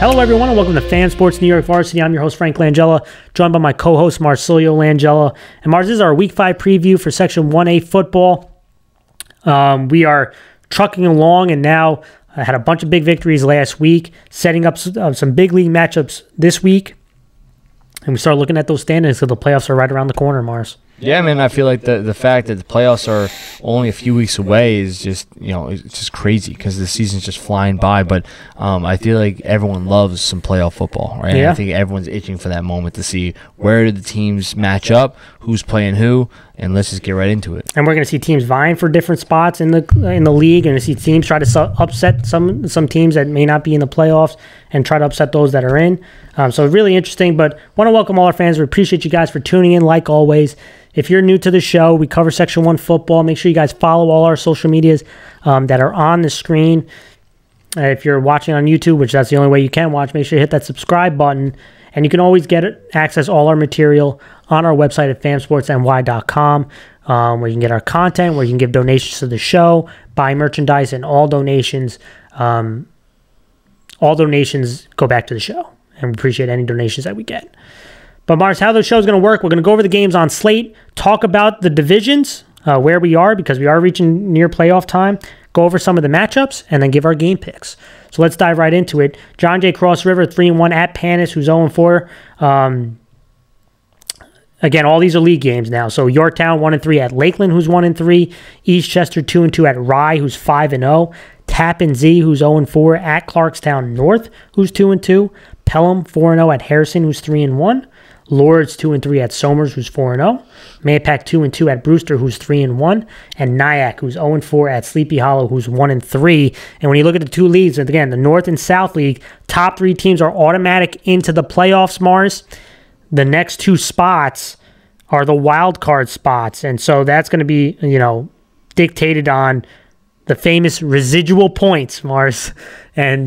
Hello, everyone, and welcome to Fan Sports New York Varsity. I'm your host, Frank Langella, joined by my co-host, Marcilio Langella. And Mars, this is our Week 5 preview for Section 1A football. We are trucking along, and now I had a bunch of big victories last week, setting up some big league matchups this week. And we start looking at those standings because the playoffs are right around the corner, Mars. Yeah, man, I feel like the fact that the playoffs are only a few weeks away is just, it's just crazy because the season's just flying by. But I feel like everyone loves some playoff football, right? Yeah. I think everyone's itching for that moment to see where the teams match up, who's playing who, and let's just get right into it. And we're going to see teams vying for different spots in the league, and to see teams try to upset some teams that may not be in the playoffs and try to upset those that are in. So really interesting, but want to welcome all our fans. We appreciate you guys for tuning in like always. If you're new to the show, we cover Section 1 football. Make sure you guys follow all our social medias that are on the screen. If you're watching on YouTube, which that's the only way you can watch, make sure you hit that subscribe button. And you can always access all our material on our website at fansportsny.com, where you can get our content, where you can give donations to the show, buy merchandise, and all donations go back to the show. And we appreciate any donations that we get. But Mars, how the show is going to work, we're going to go over the games on slate, talk about the divisions, where we are, because we are reaching near playoff time, go over some of the matchups, and then give our game picks. So let's dive right into it. John Jay Cross River, 3-1 at Panas, who's 0-4. Again, all these are league games now. So Yorktown, 1-3 at Lakeland, who's 1-3. Eastchester, 2-2 at Rye, who's 5-0. Tappen Z, who's 0-4 at Clarkstown North, who's 2-2. Pelham, 4-0 at Harrison, who's 3-1. Lourdes, 2-3 at Somers, who's 4-0. Mahopac, 2-2 at Brewster, who's 3-1. And Nyack, who's 0-4 at Sleepy Hollow, who's 1-3. And when you look at the two leagues, and again, the North and South League, top three teams are automatic into the playoffs, Mars. The next two spots are the wild card spots. And so that's going to be, dictated on the famous residual points, Mars. And,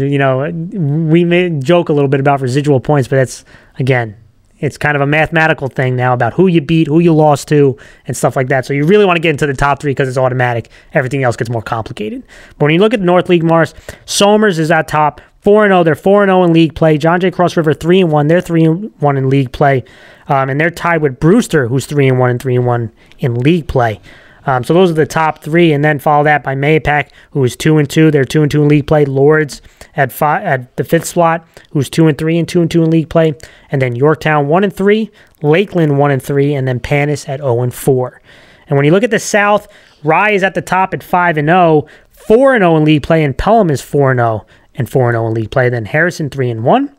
we may joke a little bit about residual points, but that's, again, it's kind of a mathematical thing now about who you beat, who you lost to, and stuff like that. So you really want to get into the top three because it's automatic. Everything else gets more complicated. But when you look at the North League, Mars, Somers is at top, 4-0. They're 4-0 in league play. John Jay Cross River, 3-1. They're 3-1 in league play. And they're tied with Brewster, who's 3-1 and 3-1 in league play. So those are the top three, and then follow that by Mahopac, who is 2-2. They're 2-2 in league play. Lourdes at the fifth slot, who's 2-3 and 2-2 in league play. And then Yorktown 1-3, Lakeland 1-3, and then Panas at 0-4. And when you look at the South, Rye is at the top at 5-0, 4-0 in league play, and Pelham is 4-0 and 4-0 in league play. Then Harrison 3-1.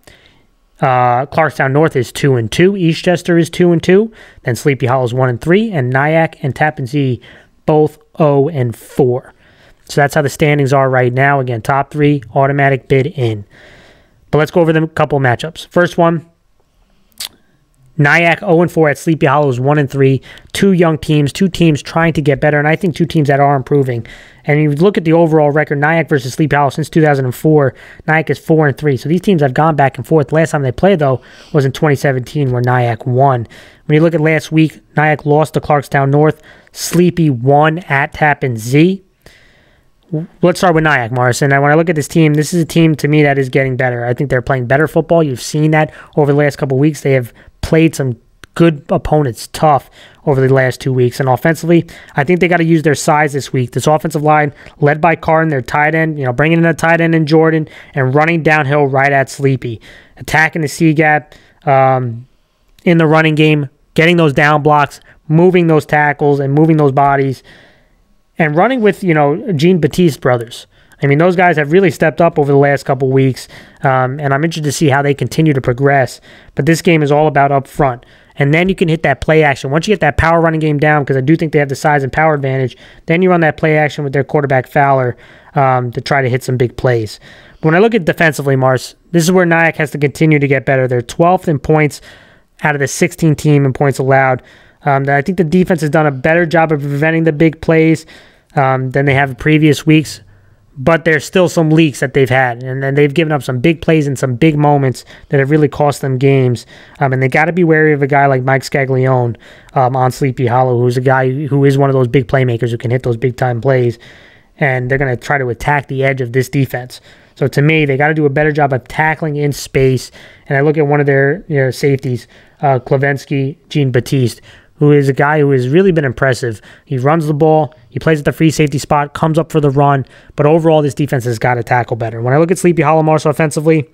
Clarkstown North is 2-2. Eastchester is 2-2. Then Sleepy Hollow is 1-3, and Nyack and Tappen Z both 0-4. So that's how the standings are right now. Again, top three, automatic bid in. But let's go over the couple of matchups. First one, Nyack 0-4 at Sleepy Hollow is 1-3. Two young teams, two teams trying to get better, and I think two teams that are improving. And you look at the overall record, Nyack versus Sleepy Hollow since 2004, Nyack is 4-3. So these teams have gone back and forth. The last time they played, though, was in 2017 where Nyack won. When you look at last week, Nyack lost to Clarkstown North. Sleepy won at Tappen Z. Let's start with Nyack, Mars. And when I look at this team, this is a team, to me, that is getting better. I think they're playing better football. You've seen that over the last couple of weeks. They have played some good opponents tough over the last 2 weeks. And offensively, I think they got to use their size this week. This offensive line, led by Carton, their tight end, bringing in a tight end in Jordan and running downhill right at Sleepy. Attacking the C-gap in the running game, getting those down blocks, moving those tackles and moving those bodies, and running with, Jean-Baptiste brothers. I mean, those guys have really stepped up over the last couple weeks, and I'm interested to see how they continue to progress. But this game is all about up front. And then you can hit that play action. Once you get that power running game down, because I do think they have the size and power advantage, then you run that play action with their quarterback Fowler to try to hit some big plays. But when I look at defensively, Mars, this is where Nyack has to continue to get better. They're 12th in points out of the 16 team in points allowed. I think the defense has done a better job of preventing the big plays than they have in previous weeks. But there's still some leaks that they've had, and then they've given up some big plays and some big moments that have really cost them games. And they got to be wary of a guy like Mike Scaglione on Sleepy Hollow, who's a guy who is one of those big playmakers who can hit those big-time plays. And they're going to try to attack the edge of this defense. So to me, they got to do a better job of tackling in space. And I look at one of their safeties, Klavensky, Jean-Baptiste, who is a guy who has really been impressive. He runs the ball, he plays at the free safety spot, comes up for the run, but overall this defense has got to tackle better. When I look at Sleepy Hollow Marshall offensively,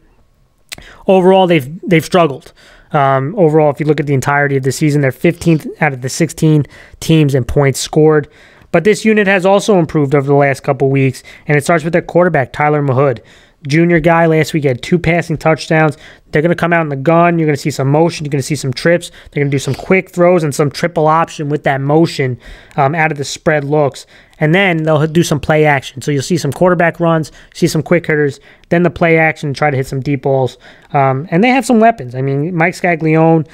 overall they've struggled. Overall, if you look at the entirety of the season, they're 15th out of the 16 teams in points scored. But this unit has also improved over the last couple weeks, and it starts with their quarterback, Tyler Mahood. Junior guy last week had 2 passing touchdowns. They're going to come out in the gun. You're going to see some motion. You're going to see some trips. They're going to do some quick throws and some triple option with that motion out of the spread looks. And then they'll do some play action. So you'll see some quarterback runs, see some quick hitters, then the play action, try to hit some deep balls. And they have some weapons. I mean, Mike Scaglione,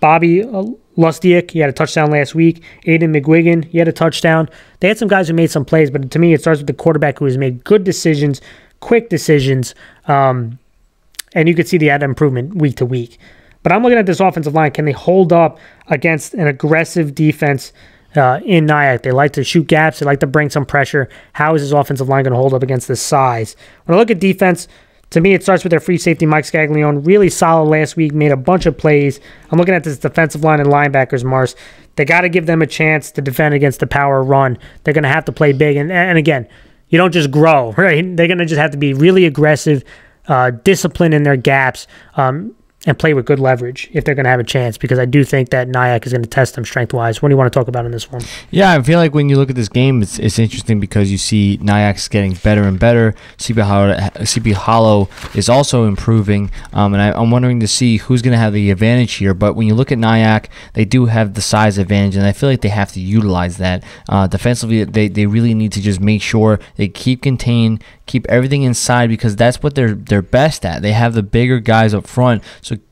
Bobby Lustiak, he had a touchdown last week. Aiden McGuigan, he had a touchdown. They had some guys who made some plays, but to me, it starts with the quarterback who has made good decisions, quick decisions, and you could see the added improvement week to week. But I'm looking at this offensive line. Can they hold up against an aggressive defense in Nyack? They like to shoot gaps. They like to bring some pressure. How is this offensive line going to hold up against this size? When I look at defense, to me, it starts with their free safety, Mike Scaglione. Really solid last week, made a bunch of plays. I'm looking at this defensive line and linebackers, Mars. They got to give them a chance to defend against the power run. They're going to have to play big. And again, you don't just grow, right? They're going to just have to be really aggressive, disciplined in their gaps, and play with good leverage if they're going to have a chance, because I do think that Nyack is going to test them strength-wise. What do you want to talk about in this one? Yeah, I feel like when you look at this game, it's interesting because you see Nyack's getting better and better. CP Hollow is also improving, and I'm wondering to see who's going to have the advantage here. But when you look at Nyack, they do have the size advantage, and I feel like they have to utilize that. Defensively, they really need to just make sure they keep contained, keep everything inside, because that's what they're best at. They have the bigger guys up front,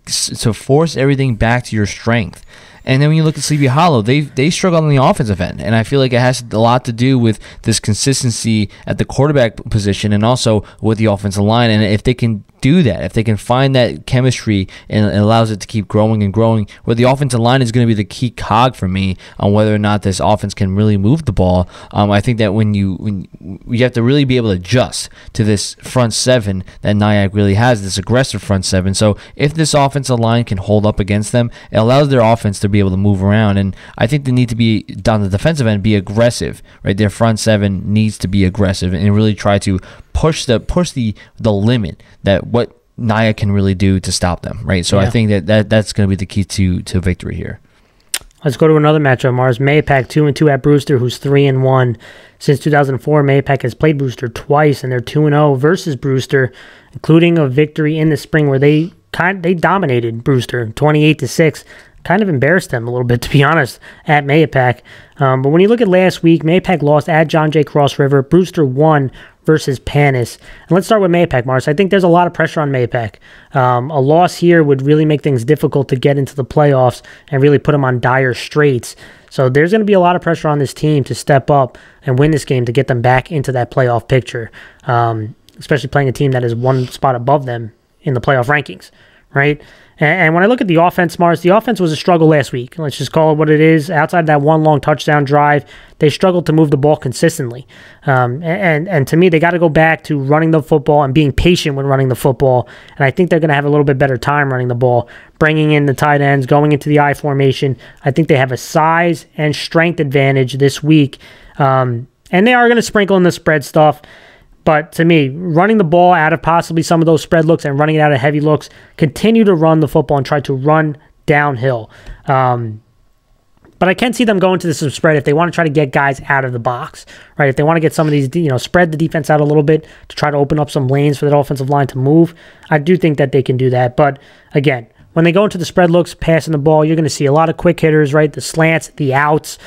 so force everything back to your strength. And then when you look at Sleepy Hollow, they struggle on the offensive end, and I feel like it has a lot to do with this consistency at the quarterback position and also with the offensive line. And if they can do that, if they can find that chemistry and it allows it to keep growing and growing, where the offensive line is going to be the key cog for me on whether or not this offense can really move the ball. I think that when you have to really be able to adjust to this front seven that Nyack really has, this aggressive front seven. So if this offensive line can hold up against them, it allows their offense to be able to move around. And I think they need to be, down the defensive end, be aggressive, right? Their front seven needs to be aggressive and really try to push the limit that what Nyack can really do to stop them, right? So yeah. I think that's going to be the key to victory here. Let's go to another matchup, Mars. Mahopac 2-2 at Brewster, who's 3-1. Since 2004, Mahopac has played Brewster twice, and they're 2-0 versus Brewster, including a victory in the spring where they dominated Brewster 28-6. Kind of embarrassed them a little bit, to be honest, at Mahopac. But when you look at last week, Mahopac lost at John Jay Cross River. Brewster won versus Panas. And let's start with Mahopac, Mars. I think there's a lot of pressure on Mahopac. A loss here would really make things difficult to get into the playoffs and really put them on dire straits. So there's going to be a lot of pressure on this team to step up and win this game to get them back into that playoff picture, especially playing a team that is one spot above them in the playoff rankings, right? And when I look at the offense, Mars, the offense was a struggle last week. Let's just call it what it is. Outside that one long touchdown drive, they struggled to move the ball consistently. And to me, they got to go back to running the football and being patient when running the football. And I think they're going to have a little bit better time running the ball, bringing in the tight ends, going into the I formation. I think they have a size and strength advantage this week. And they are going to sprinkle in the spread stuff. But to me, running the ball out of possibly some of those spread looks and running it out of heavy looks, continue to run the football and try to run downhill. But I can see them going to some spread if they want to try to get guys out of the box, right? If they want to get some of these, spread the defense out a little bit to try to open up some lanes for that offensive line to move. I do think that they can do that. But again, when they go into the spread looks, passing the ball, you're going to see a lot of quick hitters, right? The slants, the outs.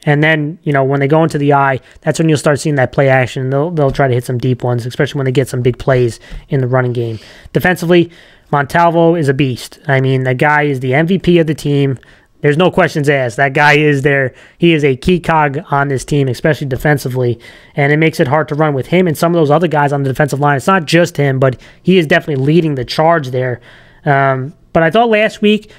And then, when they go into the eye, that's when you'll start seeing that play action. They'll try to hit some deep ones, especially when they get some big plays in the running game. Defensively, Montalvo is a beast. I mean, that guy is the MVP of the team. There's no questions asked. That guy is there. He is a key cog on this team, especially defensively. And it makes it hard to run with him and some of those other guys on the defensive line. It's not just him, but he is definitely leading the charge there. But I thought last week,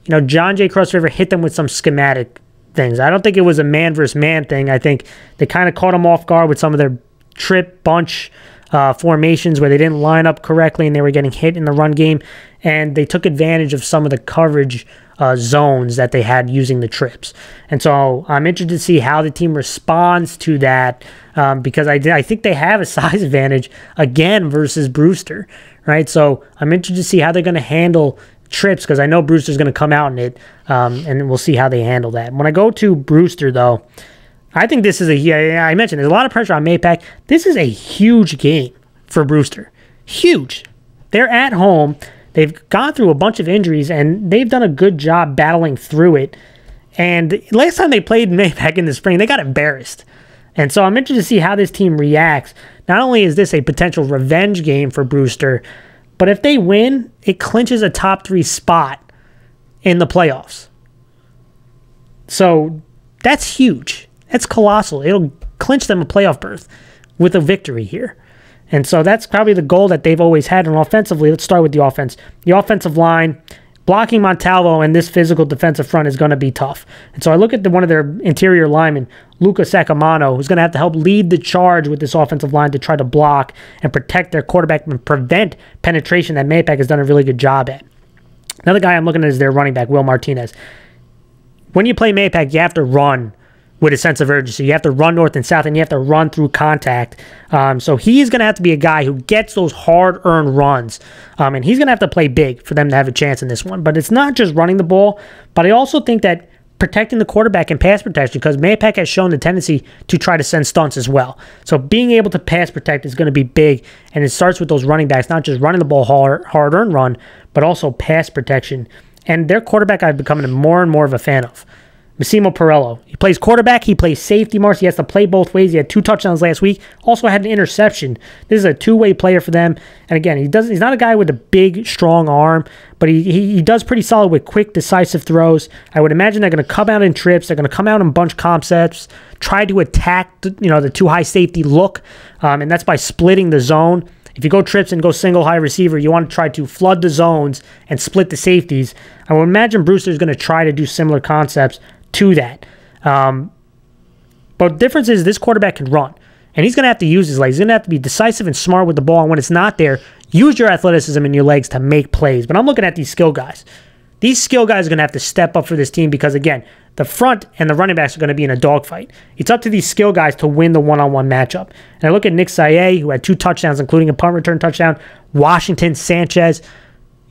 John Jay Cross River hit them with some schematic things. I don't think it was a man versus man thing. I think they kind of caught them off guard with some of their trip bunch formations where they didn't line up correctly and they were getting hit in the run game, and they took advantage of some of the coverage zones that they had using the trips. And so I'm interested to see how the team responds to that, because I think they have a size advantage again versus Brewster, right? So I'm interested to see how they're going to handle trips, because I know Brewster's going to come out in it, and we'll see how they handle that. When I go to Brewster, though, I think this is I mentioned there's a lot of pressure on Mahopac. This is a huge game for Brewster. Huge. They're at home. They've gone through a bunch of injuries, and they've done a good job battling through it. And last time they played Mahopac in the spring, they got embarrassed. And so I'm interested to see how this team reacts. Not only is this a potential revenge game for Brewster, but if they win, it clinches a top 3 spot in the playoffs. So that's huge. That's colossal. It'll clinch them a playoff berth with a victory here. And so that's probably the goal that they've always had. And offensively, let's start with the offense. The offensive line, blocking Montalvo and this physical defensive front is going to be tough. And so I look at one of their interior linemen, Luca Sacamano, who's going to have to help lead the charge with this offensive line to try to block and protect their quarterback and prevent penetration that Mahopac has done a really good job at. Another guy I'm looking at is their running back, Will Martinez. When you play Mahopac, you have to run with a sense of urgency. You have to run north and south, and you have to run through contact. So he's going to have to be a guy who gets those hard-earned runs, and he's going to have to play big for them to have a chance in this one. But it's not just running the ball, but I also think that protecting the quarterback and pass protection, because Mahopac has shown the tendency to try to send stunts as well. So being able to pass protect is going to be big, and it starts with those running backs, not just running the ball hard-earned run, but also pass protection. And their quarterback I've become more and more of a fan of. Massimo Perello. He plays quarterback. He plays safety, Mars. He has to play both ways. He had 2 touchdowns last week. Also had an interception. This is a two-way player for them. And again, he's not a guy with a big, strong arm, but he does pretty solid with quick, decisive throws. I would imagine they're going to come out in trips. They're going to come out in bunch concepts, try to attack the too high safety look, and that's by splitting the zone. If you go trips and go single high receiver, you want to try to flood the zones and split the safeties. I would imagine Brewster's going to try to do similar concepts to that. But the difference is this quarterback can run, and he's going to have to use his legs. He's going to have to be decisive and smart with the ball, and when it's not there, use your athleticism and your legs to make plays. But I'm looking at these skill guys. These skill guys are going to have to step up for this team because, again, the front and the running backs are going to be in a dogfight. It's up to these skill guys to win the one-on-one matchup. And I look at Nick Saye, who had 2 touchdowns, including a punt return touchdown, Washington, Sanchez.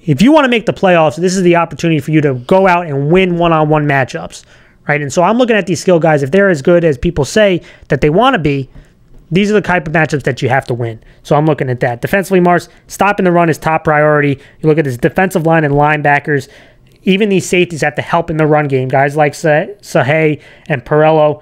If you want to make the playoffs, this is the opportunity for you to go out and win one-on-one matchups. Right, and so I'm looking at these skill guys. If they're as good as people say that they want to be, these are the type of matchups that you have to win. So I'm looking at that. Defensively, Mars, stopping the run is top priority. You look at this defensive line and linebackers. Even these safeties have to help in the run game. Guys like Sahay and Perello,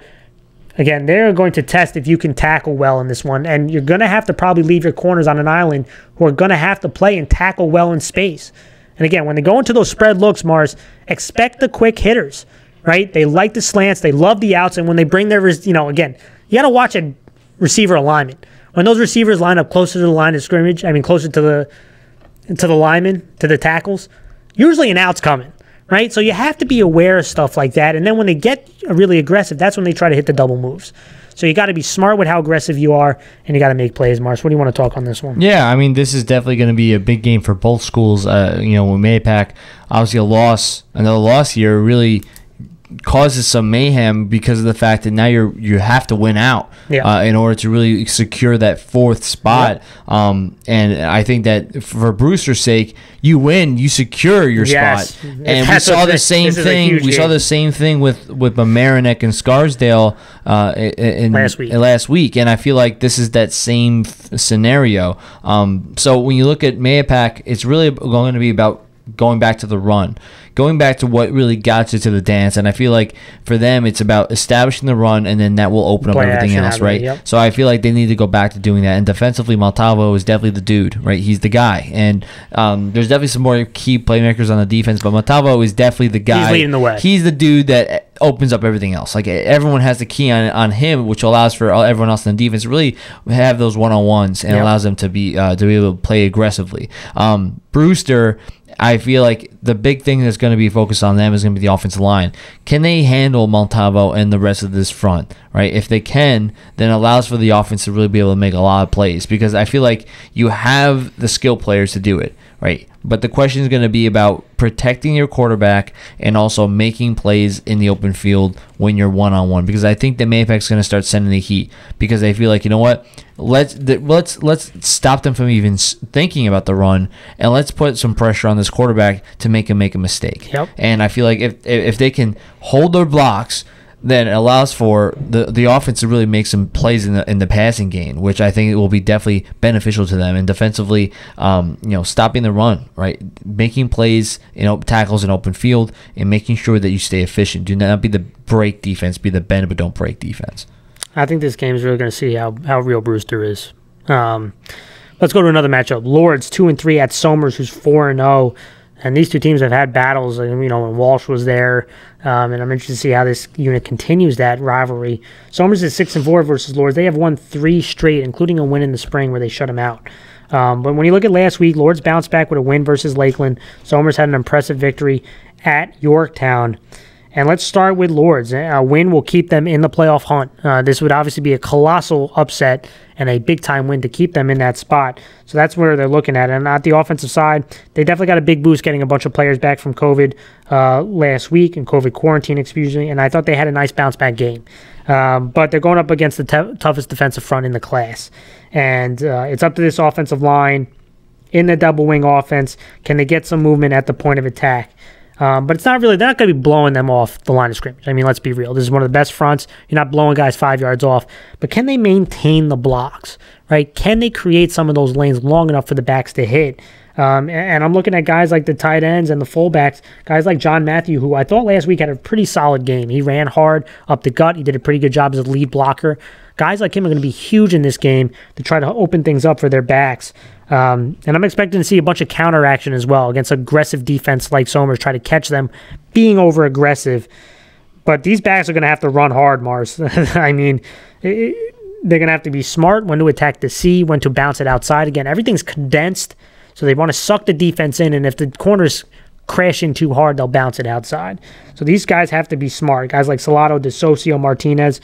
again, they're going to test if you can tackle well in this one. And you're going to have to probably leave your corners on an island who are going to have to play and tackle well in space. And again, when they go into those spread looks, Mars, expect the quick hitters. Right? They like the slants. They love the outs. And when they bring their, again, you got to watch a receiver alignment. When those receivers line up closer to the line of scrimmage, closer to the linemen, to the tackles, usually an out's coming. Right? So you have to be aware of stuff like that. And then when they get really aggressive, that's when they try to hit the double moves. So you got to be smart with how aggressive you are, and you got to make plays, Mars. What do you want to talk on this one? Yeah, this is definitely going to be a big game for both schools. With Mahopac, obviously another loss here, really causes some mayhem because of the fact that now you have to win out in order to really secure that 4th spot. And I think that for Brewster's sake, you win, you secure your spot. And we saw the same thing. We saw the same thing with Mamaroneck and Scarsdale last week. And I feel like this is that same scenario. So when you look at Mahopac, it's really going to be about going back to the run, going back to what really got you to the dance. And I feel like for them, it's about establishing the run, and then that will open up everything else, right? Yep. So I feel like they need to go back to doing that. And defensively, Montalvo is definitely the dude, right? He's the guy. And there's definitely some more key playmakers on the defense, but Montalvo is definitely the guy. He's leading the way. He's the dude that opens up everything else. Like, everyone has the key on him, which allows for everyone else in the defense to really have those one-on-ones and allows them to be able to play aggressively. Brewster, I feel like the big thing that's going to be focused on them is going to be the offensive line. Can they handle Montalvo and the rest of this front, right? If they can, then it allows for the offense to really be able to make a lot of plays, because I feel like you have the skill players to do it, right? But the question is going to be about protecting your quarterback and also making plays in the open field when you're one-on-one, because I think the Mahopac's going to start sending the heat, because they feel like, you know what, let's stop them from even thinking about the run, and let's put some pressure on this quarterback to make him make a mistake. Yep. And I feel like if they can hold their blocks, then it allows for the offense to really make some plays in the passing game, which I think will be definitely beneficial to them. And defensively, stopping the run, right, making plays, tackles in open field, and making sure that you stay efficient. Do not be the break defense, be the bend but don't break defense. I think this game is really going to see how real Brewster is. Let's go to another matchup. Lourdes 2-3 at Somers, who's 4-0. And these two teams have had battles, when Walsh was there. And I'm interested to see how this unit continues that rivalry. Somers is 6-4 versus Lourdes. They have won 3 straight, including a win in the spring where they shut them out. But when you look at last week, Lourdes bounced back with a win versus Lakeland. Somers had an impressive victory at Yorktown. And let's start with Lourdes. A win will keep them in the playoff hunt. This would obviously be a colossal upset and a big-time win to keep them in that spot. So that's where they're looking at. And at the offensive side, they definitely got a big boost getting a bunch of players back from COVID last week, and COVID quarantine, excuse me. And I thought they had a nice bounce-back game. But they're going up against the toughest defensive front in the class. And it's up to this offensive line in the double-wing offense. Can they get some movement at the point of attack? But it's not really, they're not going to be blowing them off the line of scrimmage. I mean, let's be real. This is one of the best fronts. You're not blowing guys 5 yards off. But can they maintain the blocks, right? Can they create some of those lanes long enough for the backs to hit? And I'm looking at guys like the tight ends and the fullbacks, guys like John Matthew, who I thought last week had a pretty solid game. He ran hard up the gut. He did a pretty good job as a lead blocker. Guys like him are going to be huge in this game to try to open things up for their backs. And I'm expecting to see a bunch of counteraction as well against aggressive defense like Somers, try to catch them being over-aggressive. But these backs are going to have to run hard, Mars. I mean, they're going to have to be smart when to attack the C, when to bounce it outside. Again, everything's condensed, so they want to suck the defense in, and if the corners crash in too hard, they'll bounce it outside. So these guys have to be smart. Guys like Salado, DeSocio, Martinez,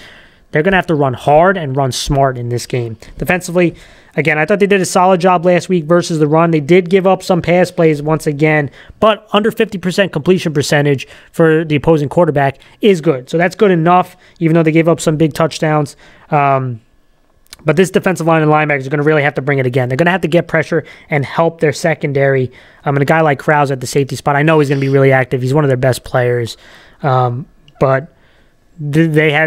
they're going to have to run hard and run smart in this game. Defensively, again, I thought they did a solid job last week versus the run. They did give up some pass plays once again, but under 50% completion percentage for the opposing quarterback is good. So that's good enough, even though they gave up some big touchdowns. But this defensive line and linebackers are going to really have to bring it again. They're going to have to get pressure and help their secondary. And a guy like Krause at the safety spot, I know he's going to be really active. He's one of their best players. But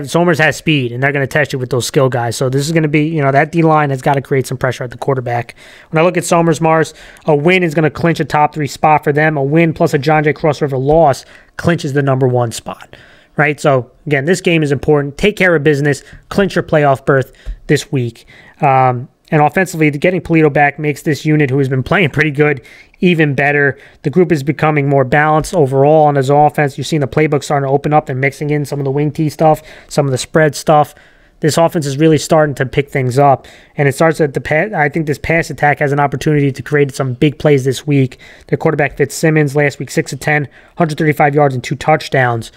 Somers has speed, and they're going to test you with those skill guys. So this is going to be, that D-line has got to create some pressure at the quarterback. When I look at Somers, Mars, a win is going to clinch a top 3 spot for them. A win plus a John Jay Cross River loss clinches the number 1 spot, right? So, again, this game is important. Take care of business. Clinch your playoff berth this week. And offensively, getting Polito back makes this unit, who has been playing pretty good, even better. The group is becoming more balanced overall on his offense. You've seen the playbook starting to open up and mixing in some of the wing tee stuff, some of the spread stuff. This offense is really starting to pick things up. And it starts at the pass. I think this pass attack has an opportunity to create some big plays this week. Their quarterback Fitzsimmons last week, 6 of 10, 135 yards and 2 touchdowns.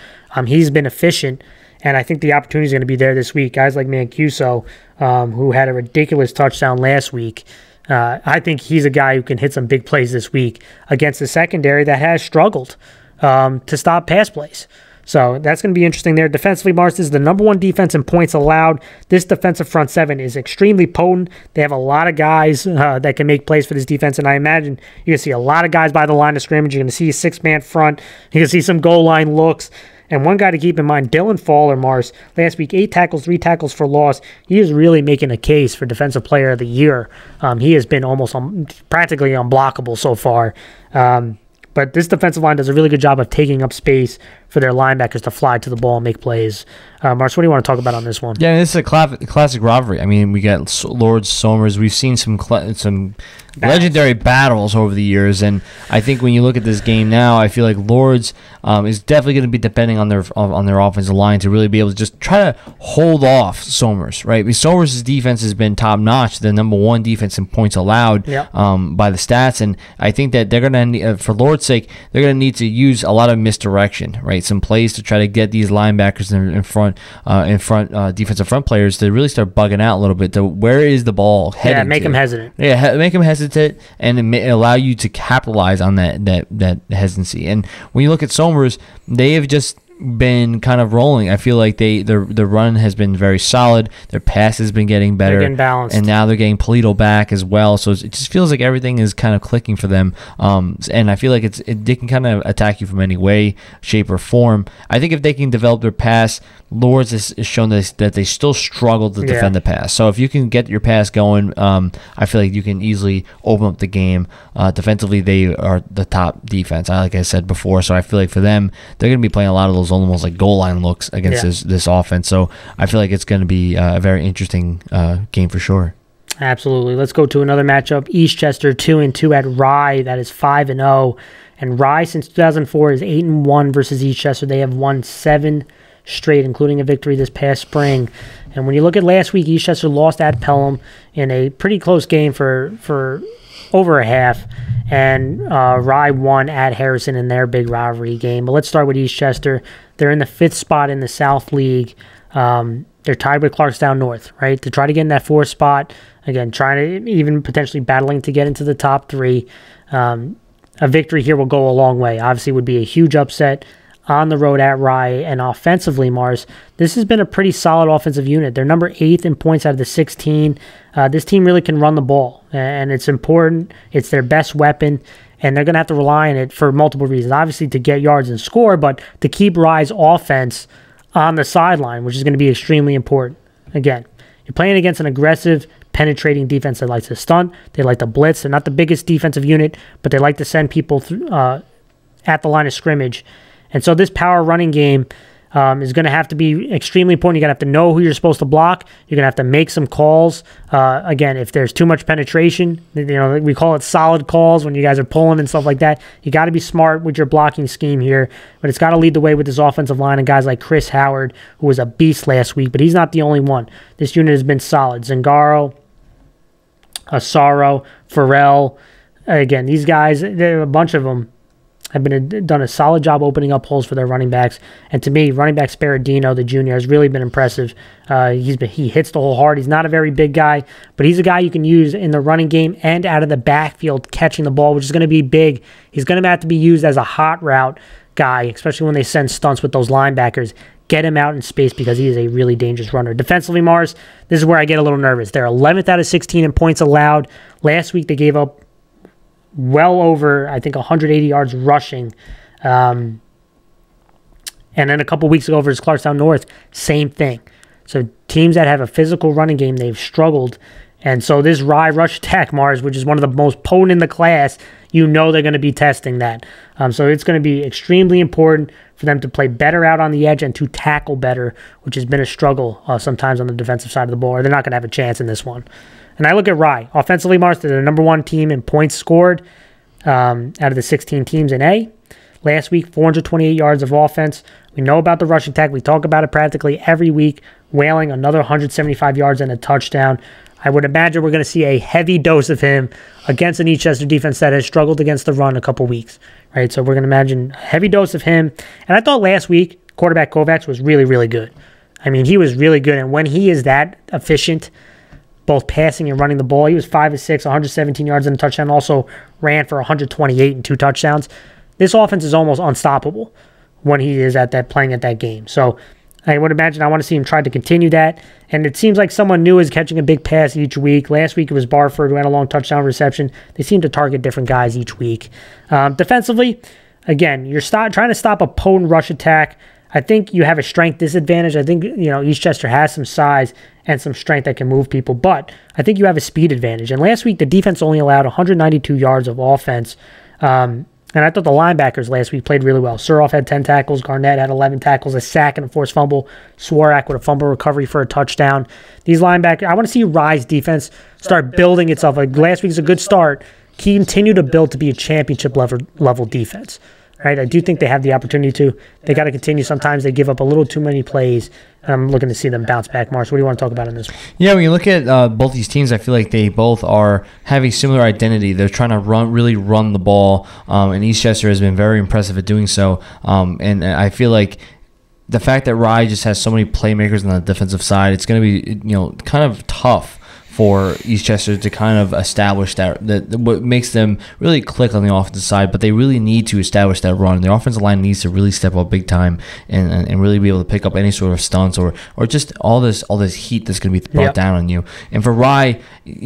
He's been efficient. And I think the opportunity is going to be there this week. Guys like Mancuso, who had a ridiculous touchdown last week. I think he's a guy who can hit some big plays this week against a secondary that has struggled to stop pass plays. So that's going to be interesting there. Defensively, Mars, this is the number 1 defense in points allowed. This defensive front 7 is extremely potent. They have a lot of guys that can make plays for this defense, and I imagine you're going to see a lot of guys by the line of scrimmage. You're going to see a 6-man front. You're going to see some goal line looks. And one guy to keep in mind, Dylan Fowler, Mars, last week, 8 tackles, 3 tackles for loss. He is really making a case for Defensive Player of the Year. He has been almost practically unblockable so far. But this defensive line does a really good job of taking up space for their linebackers to fly to the ball and make plays. Mars, what do you want to talk about on this one? Yeah, this is a classic rivalry. I mean, we got Lourdes Somers. We've seen some legendary battles over the years, and I think when you look at this game now, I feel like Lourdes is definitely going to be depending on their offensive line to really be able to just try to hold off Somers, right? Because Somers' defense has been top notch, the number one defense in points allowed by the stats, and I think that they're going to, for Lourdes' sake, they're going to need to use a lot of misdirection, right? Some plays to try to get these linebackers in front, defensive front players to really start bugging out a little bit. To where is the ball heading? Yeah, make them hesitant. Yeah, make them hesitant, and allow you to capitalize on that hesitancy. And when you look at Somers, they have just been kind of rolling. I feel like the run has been very solid. Their pass has been getting better. They're getting balanced. And now they're getting Polito back as well. So it just feels like everything is kind of clicking for them. And I feel like they can kind of attack you from any way, shape, or form. I think if they can develop their pass, Lourdes has shown that they still struggle to defend the pass. So if you can get your pass going, I feel like you can easily open up the game. Defensively, they are the top defense, like I said before. So I feel like for them, they're going to be playing a lot of those almost like goal line looks against this offense. So I feel like it's going to be a very interesting game for sure. Absolutely. Let's go to another matchup. Eastchester 2-2 at Rye. That is 5-0. And Rye since 2004 is 8-1 versus Eastchester. They have won 7 straight, including a victory this past spring. And when you look at last week, Eastchester lost at Pelham in a pretty close game for over a half. And Rye won at Harrison in their big rivalry game. But let's start with Eastchester. They're in the 5th spot in the South League. They're tied with Clarkstown North, right? To try to get in that 4th spot. Again, trying to even potentially battling to get into the top 3. A victory here will go a long way. Obviously, it would be a huge upset on the road at Rye. And offensively, Mars, this has been a pretty solid offensive unit. They're number 8th in points out of the 16. This team really can run the ball, and it's important. It's their best weapon, and they're going to have to rely on it for multiple reasons. Obviously, to get yards and score, but to keep Rye's offense on the sideline, which is going to be extremely important. Again, you're playing against an aggressive, penetrating defense that likes to stunt. They like to blitz. They're not the biggest defensive unit, but they like to send people through, at the line of scrimmage. And so this power running game is going to have to be extremely important. You're going to have to know who you're supposed to block. You're going to have to make some calls. Again, if there's too much penetration, we call it solid calls when you guys are pulling and stuff like that. You got to be smart with your blocking scheme here, but it's got to lead the way with this offensive line and guys like Chris Howard, who was a beast last week, but he's not the only one. This unit has been solid. Zingaro, Asaro, Farrell. Again, these guys, there are a bunch of them, have done a solid job opening up holes for their running backs. And to me, running back Sparadino, the junior, has really been impressive. He hits the hole hard. He's not a very big guy, but he's a guy you can use in the running game and out of the backfield catching the ball, which is going to be big. He's going to have to be used as a hot route guy, especially when they send stunts with those linebackers. Get him out in space because he is a really dangerous runner. Defensively, Mars, this is where I get a little nervous. They're 11th out of 16 in points allowed. Last week, they gave up well over, I think, 180 yards rushing. And then a couple weeks ago versus Clarkstown North, same thing. So teams that have a physical running game, they've struggled. And so this Rye rush attack, Mars, which is one of the most potent in the class, they're going to be testing that. So it's going to be extremely important for them to play better out on the edge and to tackle better, which has been a struggle sometimes on the defensive side of the ball, or they're not going to have a chance in this one. And I look at Rye. Offensively, Mars, they're the number 1 team in points scored out of the 16 teams in A. Last week, 428 yards of offense. We know about the rush attack. We talk about it practically every week. Whaling, another 175 yards and a touchdown. I would imagine we're going to see a heavy dose of him against an Eastchester defense that has struggled against the run a couple weeks. Right, so we're going to imagine a heavy dose of him. And I thought last week, quarterback Kovacs was really, really good. I mean, he was really good. And when he is that efficient, both passing and running the ball. He was 5 of 6, 117 yards and a touchdown. Also ran for 128 and 2 touchdowns. This offense is almost unstoppable when he is playing at that game. So I would imagine I want to see him try to continue that. And it seems like someone new is catching a big pass each week. Last week it was Barford who had a long touchdown reception. They seem to target different guys each week. Defensively, again, you're trying to stop a potent rush attack. I think you have a strength disadvantage. I think Eastchester has some size and some strength that can move people, but I think you have a speed advantage. And last week, the defense only allowed 192 yards of offense. And And I thought the linebackers last week played really well. Suroff had 10 tackles. Garnett had 11 tackles, a sack, and a forced fumble. Swarak with a fumble recovery for a touchdown. These linebackers, I want to see Rye's defense start building itself. Like last week's a good start. Continue to build to be a championship level defense. Right? I do think they have the opportunity to. They got to continue. Sometimes they give up a little too many plays. And I'm looking to see them bounce back. Mars, what do you want to talk about in this one? Yeah, when you look at both these teams, I feel like they both have a similar identity. They're trying to really run the ball, and Eastchester has been very impressive at doing so. And I feel like the fact that Rye just has so many playmakers on the defensive side, it's going to be kind of tough for Eastchester to kind of establish that what makes them really click on the offensive side, but they really need to establish that run. The offensive line needs to really step up big time and really be able to pick up any sort of stunts or just all this heat that's going to be brought down on you. And for Rye, when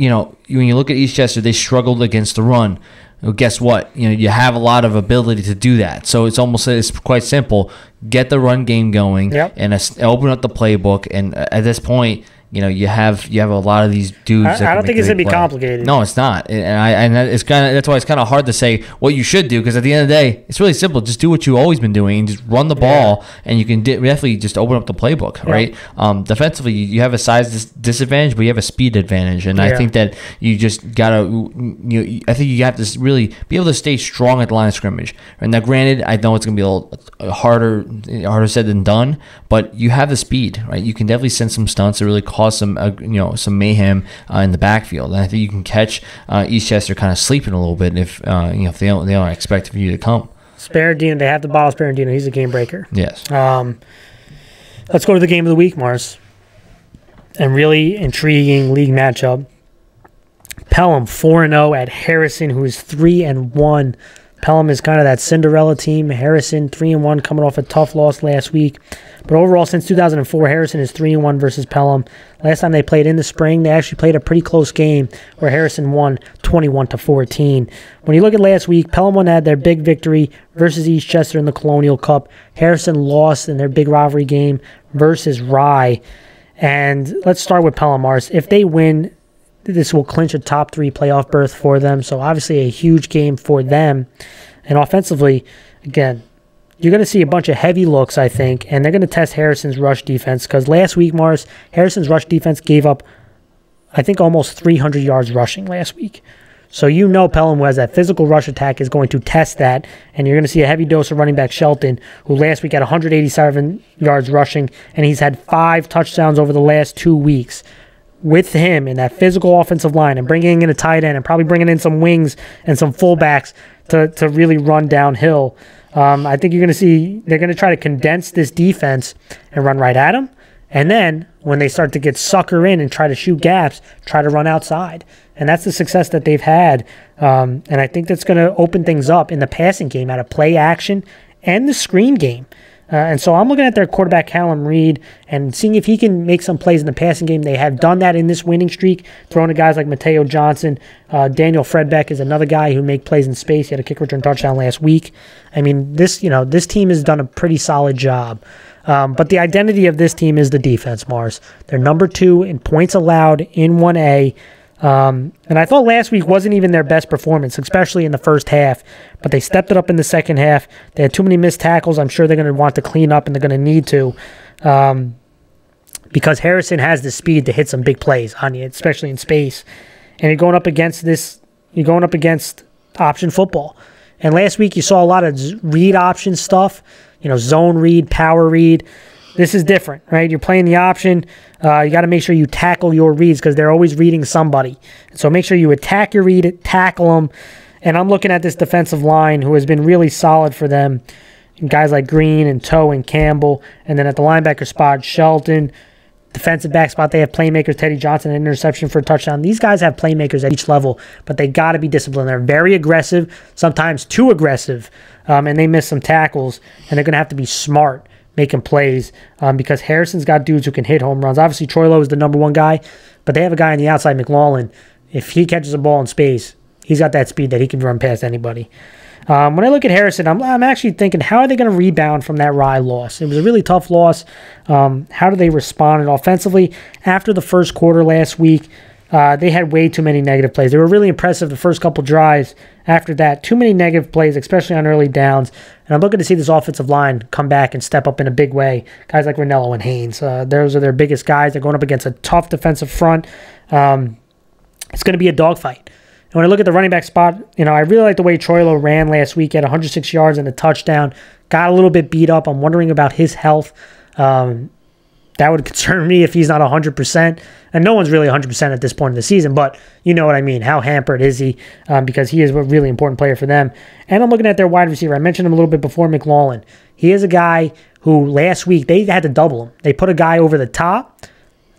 you look at Eastchester, they struggled against the run. Well, guess what? You have a lot of ability to do that. So it's quite simple. Get the run game going and open up the playbook. And at this point, you have a lot of these dudes. I don't think it's gonna be complicated. No, it's not, and that's why it's kind of hard to say what you should do, because at the end of the day, it's really simple. Just do what you've always been doing, and just run the ball, and you can definitely just open up the playbook, right? Defensively, you have a size disadvantage, but you have a speed advantage, and I think that you just gotta. I think you have to really be able to stay strong at the line of scrimmage. And now, granted, I know it's gonna be a little harder said than done, but you have the speed, right? You can definitely send some stunts that really cause some mayhem in the backfield, and I think you can catch Eastchester kind of sleeping a little bit if they don't expect for you to come. Sparandino, they have the ball. Sparandino, he's a game breaker. Yes. Let's go to the game of the week, Mars. And really intriguing league matchup. Pelham 4-0 at Harrison, who is 3-1. Pelham is kind of that Cinderella team. Harrison 3-1, coming off a tough loss last week. But overall, since 2004, Harrison is 3-1 versus Pelham. Last time they played in the spring, they actually played a pretty close game where Harrison won 21-14. When you look at last week, Pelham had their big victory versus Eastchester in the Colonial Cup. Harrison lost in their big rivalry game versus Rye. And let's start with Pelham, Mars. If they win, this will clinch a top 3 playoff berth for them. So obviously a huge game for them. And offensively, again, you're going to see a bunch of heavy looks, I think, and they're going to test Harrison's rush defense, because last week, Mars, Harrison's rush defense gave up, I think, almost 300 yards rushing last week. So Pelham, who has that physical rush attack, is going to test that, and you're going to see a heavy dose of running back Shelton, who last week had 187 yards rushing, and he's had 5 touchdowns over the last 2 weeks. With him in that physical offensive line and bringing in a tight end and probably bringing in some wings and some fullbacks to really run downhill, I think you're going to see they're going to try to condense this defense and run right at them. And then when they start to get sucker in and try to shoot gaps, try to run outside. And that's the success that they've had. And I think that's going to open things up in the passing game out of play action and the screen game. And so I'm looking at their quarterback, Callum Reed, and seeing if he can make some plays in the passing game. They have done that in this winning streak, throwing to guys like Mateo Johnson. Daniel Fredbeck is another guy who make plays in space. He had a kick return touchdown last week. I mean, this team has done a pretty solid job. But the identity of this team is the defense, Mars. They're number 2 in points allowed in 1A. And I thought last week wasn't even their best performance, especially in the first half. But they stepped it up in the second half. They had too many missed tackles. I'm sure they're going to want to clean up, and they're going to need to, because Harrison has the speed to hit some big plays on you, especially in space. And you're going up against option football. And last week you saw a lot of read option stuff, zone read, power read. This is different, right? You're playing the option. You got to make sure you tackle your reads, because they're always reading somebody. So make sure you attack your read, tackle them. And I'm looking at this defensive line, who has been really solid for them. And guys like Green and Toe and Campbell. And then at the linebacker spot, Shelton. Defensive back spot, they have playmakers. Teddy Johnson, an interception for a touchdown. These guys have playmakers at each level, but they got to be disciplined. They're very aggressive, sometimes too aggressive, and they miss some tackles. And they're going to have to be smart making plays, because Harrison's got dudes who can hit home runs. Obviously, Troilo is the number 1 guy, but they have a guy on the outside, McLaughlin. If he catches a ball in space, he's got that speed that he can run past anybody. When I look at Harrison, I'm actually thinking, how are they going to rebound from that Rye loss? It was a really tough loss. How do they respond offensively? After the first quarter last week, they had way too many negative plays. They were really impressive the first couple drives. After that, too many negative plays, especially on early downs. And I'm looking to see this offensive line come back and step up in a big way. Guys like Ranello and Haynes, those are their biggest guys. They're going up against a tough defensive front. It's going to be a dogfight. And when I look at the running back spot, I really like the way Troilo ran last week at 106 yards and a touchdown. Got a little bit beat up. I'm wondering about his health. That would concern me if he's not 100%. And no one's really 100% at this point in the season, but you know what I mean. How hampered is he? Because he is a really important player for them. And I'm looking at their wide receiver. I mentioned him a little bit before, McLaughlin. He is a guy who last week they had to double him. They put a guy over the top,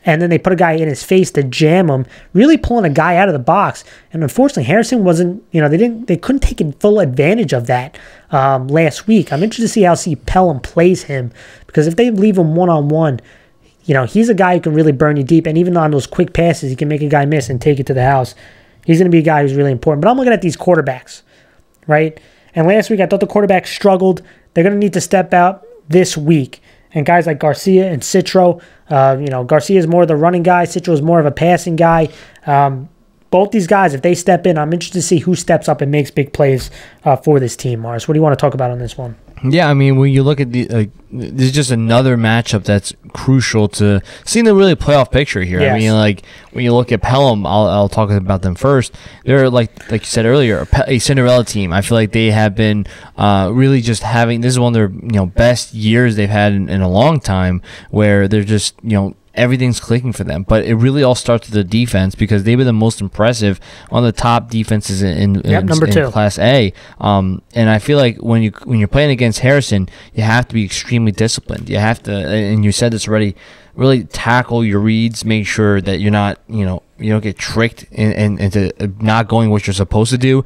and then they put a guy in his face to jam him, really pulling a guy out of the box. And unfortunately, Harrison wasn't, they couldn't take full advantage of that last week. I'm interested to see how Pelham plays him, because if they leave him one-on-one, he's a guy who can really burn you deep. And even on those quick passes, he can make a guy miss and take it to the house. He's going to be a guy who's really important. But I'm looking at these quarterbacks, right? And last week, I thought the quarterbacks struggled. They're going to need to step out this week. And guys like Garcia and Citro, Garcia is more of the running guy. Citro is more of a passing guy. Both these guys, if they step in, I'm interested to see who steps up and makes big plays for this team. Mars, what do you want to talk about on this one? Yeah, I mean, when you look at this is just another matchup that's crucial to seeing the really playoff picture here. Yes. I mean, when you look at Pelham, I'll talk about them first. They're like you said earlier, a Cinderella team. I feel like they have been really just having, this is one of their best years they've had in a long time, where they're just everything's clicking for them. But it really all starts with the defense, because they've been the most impressive, one of the top defenses in number 2 Class A. And I feel like when you're playing against Harrison, you have to be extremely disciplined. You have to, and you said this already, really tackle your reads, make sure that you're not, you don't get tricked into not going what you're supposed to do.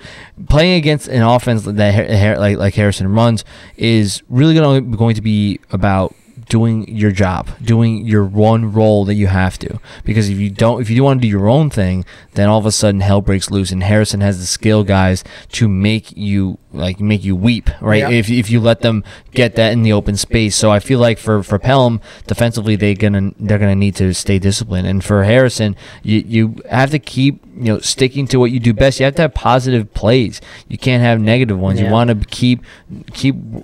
Playing against an offense that like Harrison runs is really going to be about doing your job, doing your one role that you have to. Because if you do want to do your own thing, then all of a sudden hell breaks loose, and Harrison has the skill guys to make you weep, right? Yeah. If you let them get that in the open space. So I feel like for Pelham, defensively they're gonna need to stay disciplined, and for Harrison, you have to keep sticking to what you do best. You have to have positive plays. You can't have negative ones. Yeah. You want to keep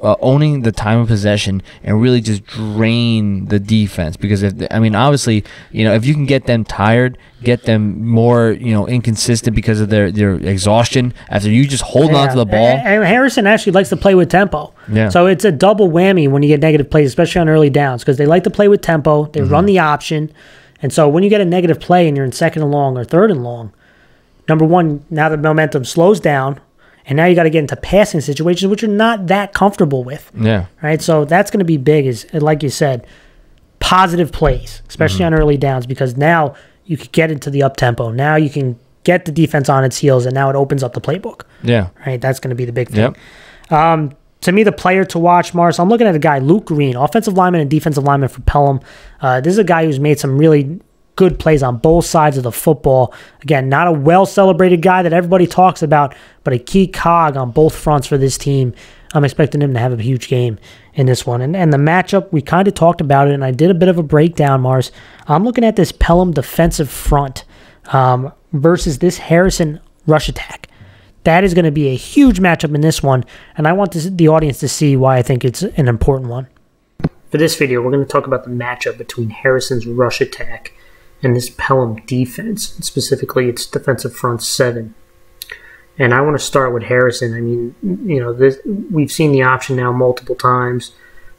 owning the time of possession and really just drain the defense, because obviously if you can get them tired, get them more inconsistent because of their exhaustion after you just hold on to the ball. And Harrison actually likes to play with tempo. Yeah. So it's a double whammy when you get negative plays, especially on early downs, because they like to play with tempo. They run the option. And so when you get a negative play and you're in second and long or third and long, number one, now the momentum slows down, and now you got to get into passing situations which you're not that comfortable with. Yeah. Right? So that's going to be big, is like you said, positive plays, especially on early downs, because now you can get into the up-tempo. Now you can get the defense on its heels, and now it opens up the playbook. Yeah. Right? That's going to be the big thing. Yep. To me, the player to watch, Mars, I'm looking at a guy, Luke Green, offensive lineman and defensive lineman for Pelham. This is a guy who's made some really good plays on both sides of the football. Again, not a well-celebrated guy that everybody talks about, but a key cog on both fronts for this team. I'm expecting him to have a huge game in this one. And the matchup, we kind of talked about it, and I did a bit of a breakdown, Mars. I'm looking at this Pelham defensive front versus this Harrison rush attack. That is going to be a huge matchup in this one, and I want the audience to see why I think it's an important one. For this video, we're going to talk about the matchup between Harrison's rush attack and this Pelham defense, specifically its defensive front seven. And I want to start with Harrison. I mean, we've seen the option now multiple times,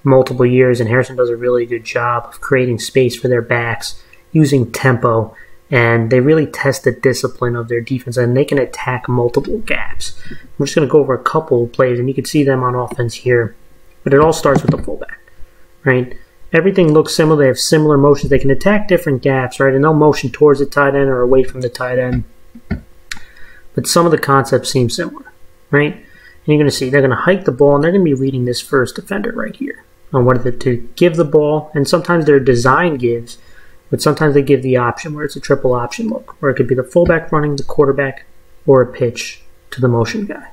multiple years, and Harrison does a really good job of creating space for their backs, using tempo, and they really test the discipline of their defense, and they can attack multiple gaps. I'm just going to go over a couple of plays, and you can see them on offense here. But it all starts with the fullback, right? Everything looks similar. They have similar motions. They can attack different gaps, right? And they'll motion towards the tight end or away from the tight end. But some of the concepts seem similar, right? And you're going to see they're going to hike the ball, and they're going to be reading this first defender right here on what to give the ball. And sometimes their design gives, but sometimes they give the option where it's a triple option look, where it could be the fullback running the quarterback or a pitch to the motion guy.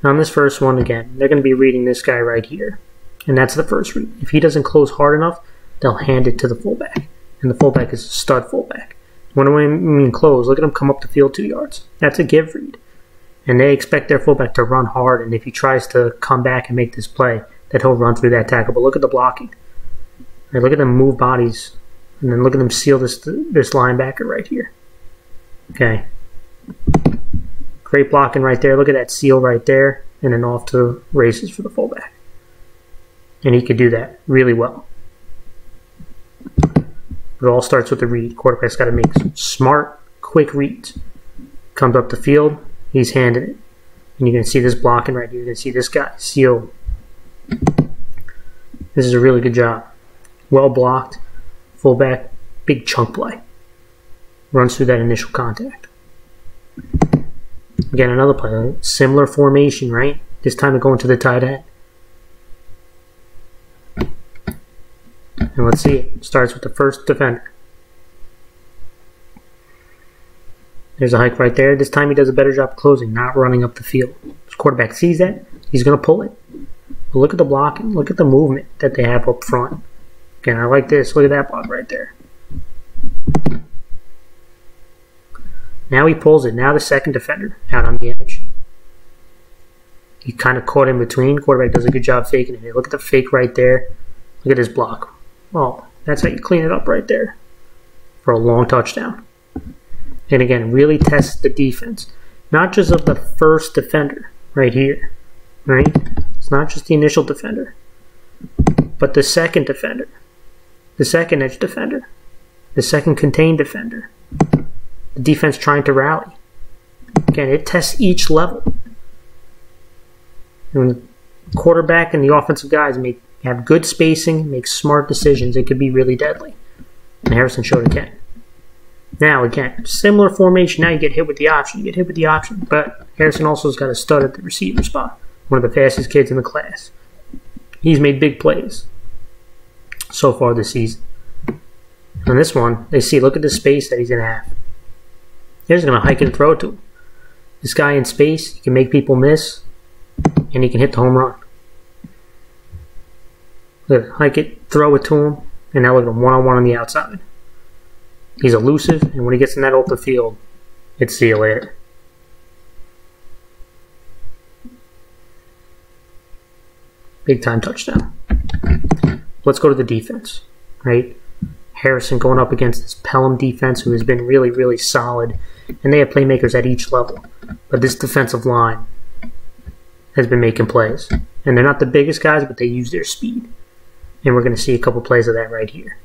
Now on this first one, again, they're going to be reading this guy right here. And that's the first read. If he doesn't close hard enough, they'll hand it to the fullback. And the fullback is a stud fullback. When I mean close, look at him come up the field 2 yards. That's a give read. And they expect their fullback to run hard, and if he tries to come back and make this play, that he'll run through that tackle. But look at the blocking. Right, look at them move bodies, and then look at them seal this linebacker right here. Okay. Great blocking right there. Look at that seal right there, and then off to races for the fullback. And he could do that really well. But it all starts with the read. Quarterback's got to make smart, quick reads. Comes up the field, he's handing it. And you're going to see this blocking right here. You're going to see this guy seal. This is a really good job. Well blocked. Fullback, big chunk play. Runs through that initial contact. Again, another play. Similar formation, right? This time going to the tight end. And let's see it. Starts with the first defender. There's a hike right there. This time he does a better job of closing, not running up the field. His quarterback sees that. He's going to pull it. But look at the blocking. Look at the movement that they have up front. Again, I like this. Look at that block right there. Now he pulls it. Now the second defender out on the edge. He kind of caught in between. Quarterback does a good job faking it. Look at the fake right there. Look at this block. Oh, that's how you clean it up right there for a long touchdown. And again, really tests the defense. Not just of the first defender right here, right? It's not just the initial defender, but the second defender, the second edge defender, the second contained defender, the defense trying to rally. Again, it tests each level. And the quarterback and the offensive guys have good spacing, make smart decisions. It could be really deadly. And Harrison showed again. Now, again, similar formation. Now you get hit with the option. You get hit with the option. But Harrison also has got a stud at the receiver spot. One of the fastest kids in the class. He's made big plays so far this season. On this one, they see, look at the space that he's going to have. They're just going to hike and throw it to him. This guy in space, he can make people miss, and he can hit the home run. Look, hike it, throw it to him, and now look at him one-on-one on the outside. He's elusive, and when he gets in that open field, it's see you later. Big time touchdown. Let's go to the defense, right? Harrison going up against this Pelham defense who has been really, really solid, and they have playmakers at each level. But this defensive line has been making plays. And they're not the biggest guys, but they use their speed. And we're going to see a couple plays of that right here.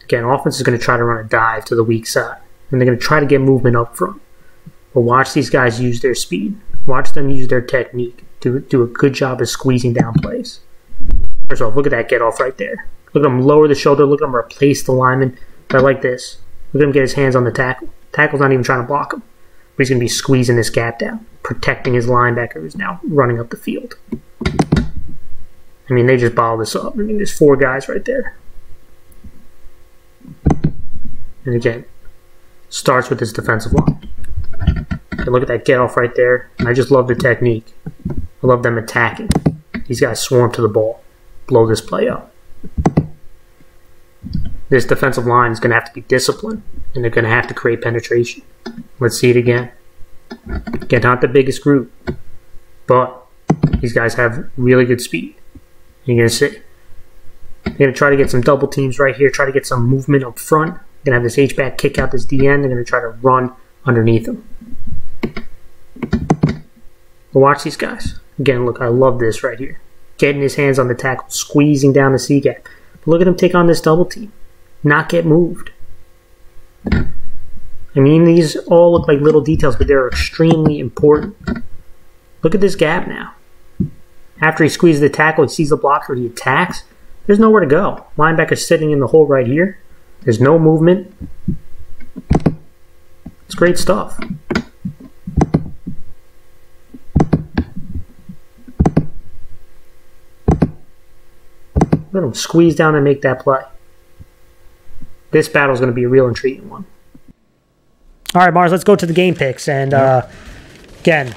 Again, offense is going to try to run a dive to the weak side. And they're going to try to get movement up front. But watch these guys use their speed. Watch them use their technique. Do a good job of squeezing down plays. First of all, look at that get off right there. Look at him lower the shoulder. Look at him replace the lineman. But I like this. Look at him get his hands on the tackle. Tackle's not even trying to block him. But he's going to be squeezing this gap down. Protecting his linebacker who's now running up the field. I mean, they just bottle this up. I mean, there's 4 guys right there. And again, starts with his defensive line. And look at that get off right there. And I just love the technique. I love them attacking. These guys swarm to the ball. Blow this play up. This defensive line is going to have to be disciplined. And they're going to have to create penetration. Let's see it again. Again, not the biggest group. But these guys have really good speed. You're going to see. They're going to try to get some double teams right here. Try to get some movement up front. They're going to have this H-back kick out this DN. They're going to try to run underneath them. But watch these guys. Again, look, I love this right here. Getting his hands on the tackle. Squeezing down the C-gap. But look at him take on this double team. Not get moved. I mean, these all look like little details, but they're extremely important. Look at this gap now. After he squeezes the tackle, he sees the blocker, he attacks. There's nowhere to go. Linebacker's sitting in the hole right here. There's no movement. It's great stuff. Let him squeeze down and make that play. This battle is going to be a real intriguing one. All right, Mars, let's go to the game picks. And again,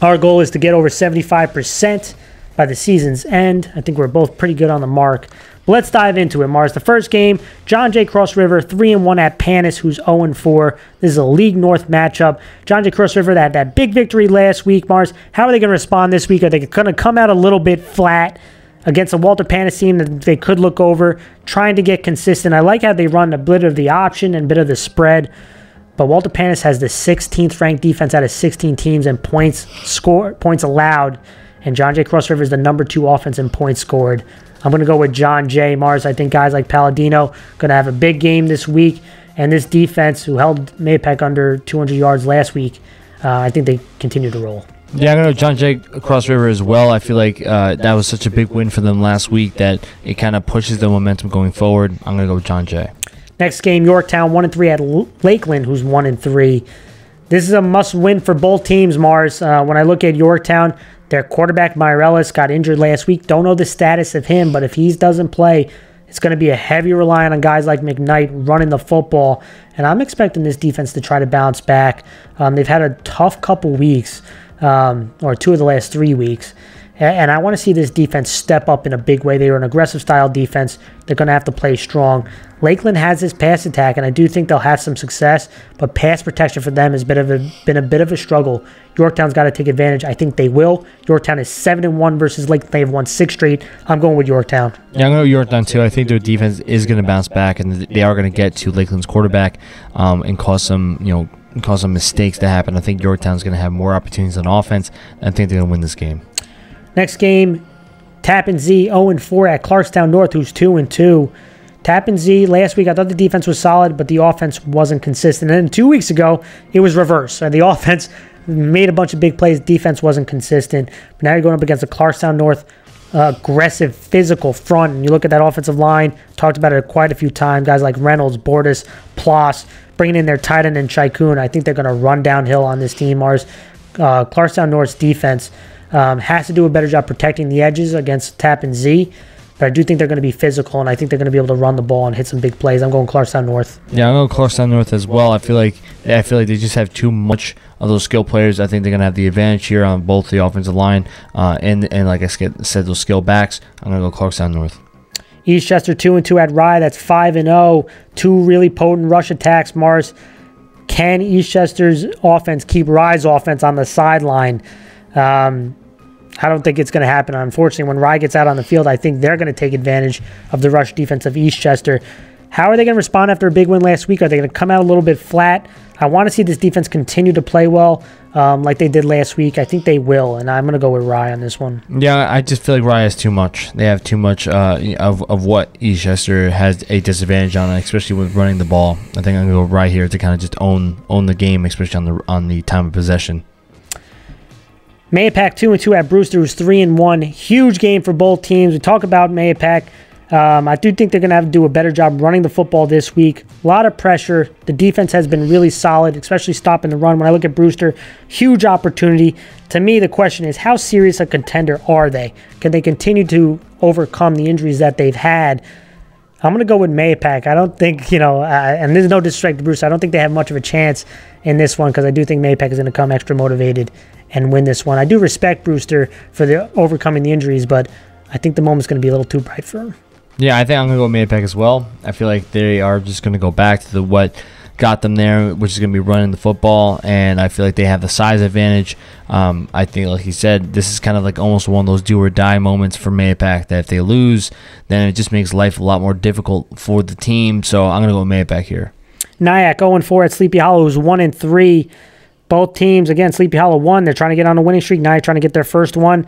our goal is to get over 75%. by the season's end. I think we're both pretty good on the mark. But let's dive into it, Mars. The first game, John Jay Cross River, 3-1 at Panas, who's 0-4. This is a League North matchup. John Jay Cross River, that big victory last week, Mars. How are they going to respond this week? Are they going to come out a little bit flat against a Walter Panas team that they could look over, trying to get consistent? I like how they run a bit of the option and a bit of the spread. But Walter Panas has the 16th ranked defense out of 16 teams in points allowed. And John Jay Cross River is the number 2 offense in points scored. I'm going to go with John Jay. Mars, I think guys like Palladino going to have a big game this week. And this defense, who held Mahopac under 200 yards last week, I think they continue to roll. Yeah, I'm going to go John Jay Cross River as well. I feel like that was such a big win for them last week that it kind of pushes the momentum going forward. I'm going to go with John Jay. Next game, Yorktown 1-3 at Lakeland, who's 1-3. This is a must-win for both teams, Mars. When I look at Yorktown, their quarterback, Myrelis, got injured last week. Don't know the status of him, but if he doesn't play, it's going to be a heavy reliance on guys like McKnight running the football. And I'm expecting this defense to try to bounce back. They've had a tough couple weeks, or 2 of the last 3 weeks. And I want to see this defense step up in a big way. They are an aggressive style defense. They're going to have to play strong. Lakeland has this pass attack, and I do think they'll have some success, but pass protection for them has been a bit of a struggle. Yorktown's got to take advantage. I think they will. Yorktown is 7-1 versus Lakeland. They've won 6 straight. I'm going with Yorktown. Yeah, I'm going to go Yorktown too. I think their defense is going to bounce back, and they are going to get to Lakeland's quarterback and cause some mistakes to happen. I think Yorktown's going to have more opportunities on offense, and I think they're going to win this game. Next game, Tappen Z 0-4 at Clarkstown North, who's 2-2. Tappen Z, last week I thought the defense was solid, but the offense wasn't consistent. And then 2 weeks ago, it was reverse. The offense made a bunch of big plays, defense wasn't consistent. But now you're going up against a Clarkstown North aggressive, physical front. And you look at that offensive line, talked about it quite a few times. Guys like Reynolds, Bordas, Ploss, bringing in their tight end and Chaikun. I think they're going to run downhill on this team. Clarkstown North's defense has to do a better job protecting the edges against Tappen Z. But I do think they're going to be physical, and I think they're going to be able to run the ball and hit some big plays. I'm going Clarkstown North. Yeah, I'm going Clarkstown North as well. I feel like they just have too much of those skill players. I think they're going to have the advantage here on both the offensive line and like I said, those skill backs. I'm going to go Clarkstown North. Eastchester 2-2 at Rye. That's 5-0. 2 really potent rush attacks. Mars, can Eastchester's offense keep Rye's offense on the sideline? I don't think it's going to happen. Unfortunately, when Rye gets out on the field, I think they're going to take advantage of the rush defense of Eastchester. How are they going to respond after a big win last week? Are they going to come out a little bit flat? I want to see this defense continue to play well like they did last week. I think they will, and I'm going to go with Rye on this one. Yeah, I just feel like Rye has too much. They have too much of what Eastchester has a disadvantage on, especially with running the ball. I think I'm going to go Rye here to kind of just own the game, especially on the time of possession. Mahopac 2-2 at Brewster, who's 3-1. Huge game for both teams. We talk about Mahopac. I do think they're going to have to do a better job running the football this week. A lot of pressure. The defense has been really solid, especially stopping the run. When I look at Brewster, huge opportunity. To me, the question is, how serious a contender are they? Can they continue to overcome the injuries that they've had? I'm going to go with Mahopac. I don't think, and there's no disrespect to Brewster, I don't think they have much of a chance in this one because I do think Mahopac is going to come extra motivated and win this one. I do respect Brewster for overcoming the injuries, but I think the moment's going to be a little too bright for him. Yeah, I think I'm going to go Mahopac as well. I feel like they are just going to go back to what got them there, which is going to be running the football, and I feel like they have the size advantage. I think, like he said, this is kind of like almost one of those do-or-die moments for Mahopac that if they lose, then it just makes life a lot more difficult for the team. So I'm going to go Mahopac here. Nyack 0-4 at Sleepy Hollow, who's 1-3. Both teams, again, Sleepy Hollow won. They're trying to get on a winning streak. Nyack trying to get their first one.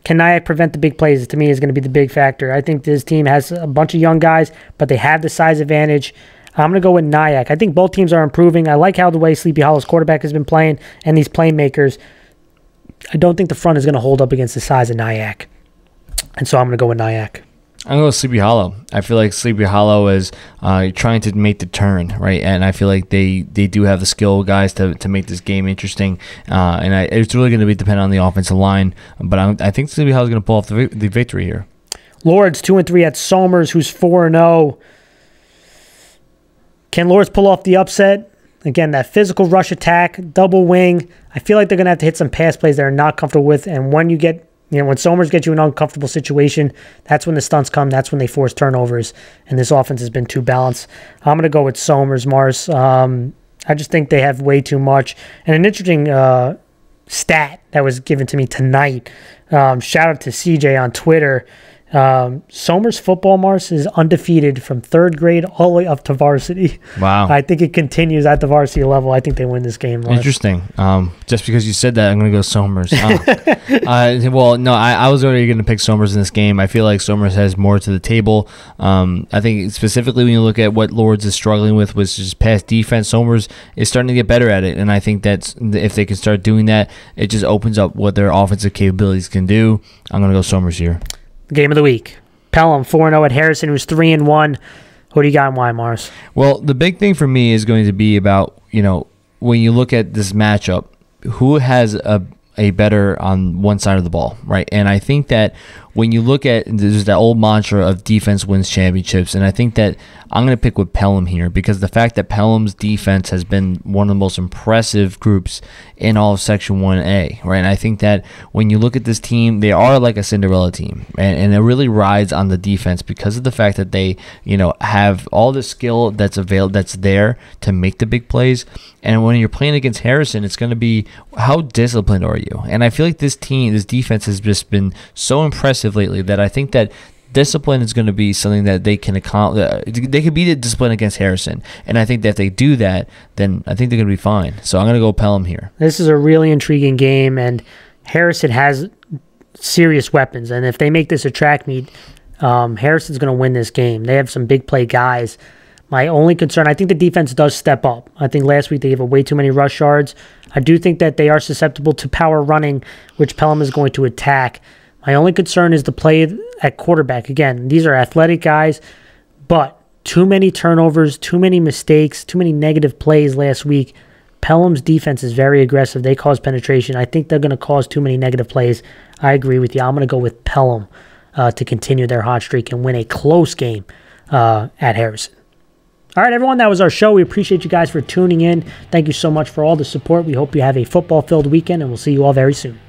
Can Nyack prevent the big plays? To me, is going to be the big factor. I think this team has a bunch of young guys, but they have the size advantage. I'm going to go with Nyack. I think both teams are improving. I like how the way Sleepy Hollow's quarterback has been playing and these playmakers. I don't think the front is going to hold up against the size of Nyack. And so I'm going to go with Nyack. I'm going to go with Sleepy Hollow. I feel like Sleepy Hollow is trying to make the turn, right? And I feel like they do have the skill guys to make this game interesting. It's really going to be dependent on the offensive line. But I think Sleepy Hollow is going to pull off the victory here. Lourdes 2-3 at Somers, who's 4-0. Can Lourdes pull off the upset? Again, that physical rush attack, double wing. I feel like they're going to have to hit some pass plays they're not comfortable with. And when you get You know, when Somers gets you an uncomfortable situation, that's when the stunts come. That's when they force turnovers. And this offense has been too balanced. I'm going to go with Somers, Mars. I just think they have way too much. And an interesting stat that was given to me tonight. Shout out to CJ on Twitter. Somers football, Mars, is undefeated from 3rd grade all the way up to varsity. Wow. I think it continues at the varsity level. I think they win this game, Mars. Interesting. Just because you said that, I'm going to go Somers. Well, no, I was already going to pick Somers in this game. I feel like Somers has more to the table. I think specifically when you look at what Lourdes is struggling with, was just pass defense. Somers is starting to get better at it, and I think that if they can start doing that, it just opens up what their offensive capabilities can do. I'm going to go Somers here. Game of the week. Pelham 4-0 at Harrison, who's 3-1. Who do you got and why, Mars? Well, the big thing for me is going to be about, when you look at this matchup, who has a better on one side of the ball, right? And I think that when you look at, there's that old mantra of defense wins championships, and I think that I'm going to pick with Pelham here because the fact that Pelham's defense has been one of the most impressive groups in all of Section 1A, right? And I think that when you look at this team, they are like a Cinderella team, and it really rides on the defense because of the fact that they, have all the skill that's there to make the big plays. And when you're playing against Harrison, it's going to be how disciplined are you? And I feel like this defense has just been so impressive lately that I think that discipline is going to be something that they can accomplish. They could beat the discipline against Harrison, and I think that if they do that, then I think they're going to be fine. So I'm going to go Pelham here. This is a really intriguing game, and Harrison has serious weapons, and if they make this a track meet, Harrison's going to win this game. They have some big play guys. My only concern, I think the defense does step up. I think last week they gave away too many rush yards. I do think that they are susceptible to power running, which Pelham is going to attack. My only concern is the play at quarterback. Again, these are athletic guys, but too many turnovers, too many mistakes, too many negative plays last week. Pelham's defense is very aggressive. They cause penetration. I think they're going to cause too many negative plays. I agree with you. I'm going to go with Pelham to continue their hot streak and win a close game at Harrison. All right, everyone, that was our show. We appreciate you guys for tuning in. Thank you so much for all the support. We hope you have a football-filled weekend, and we'll see you all very soon.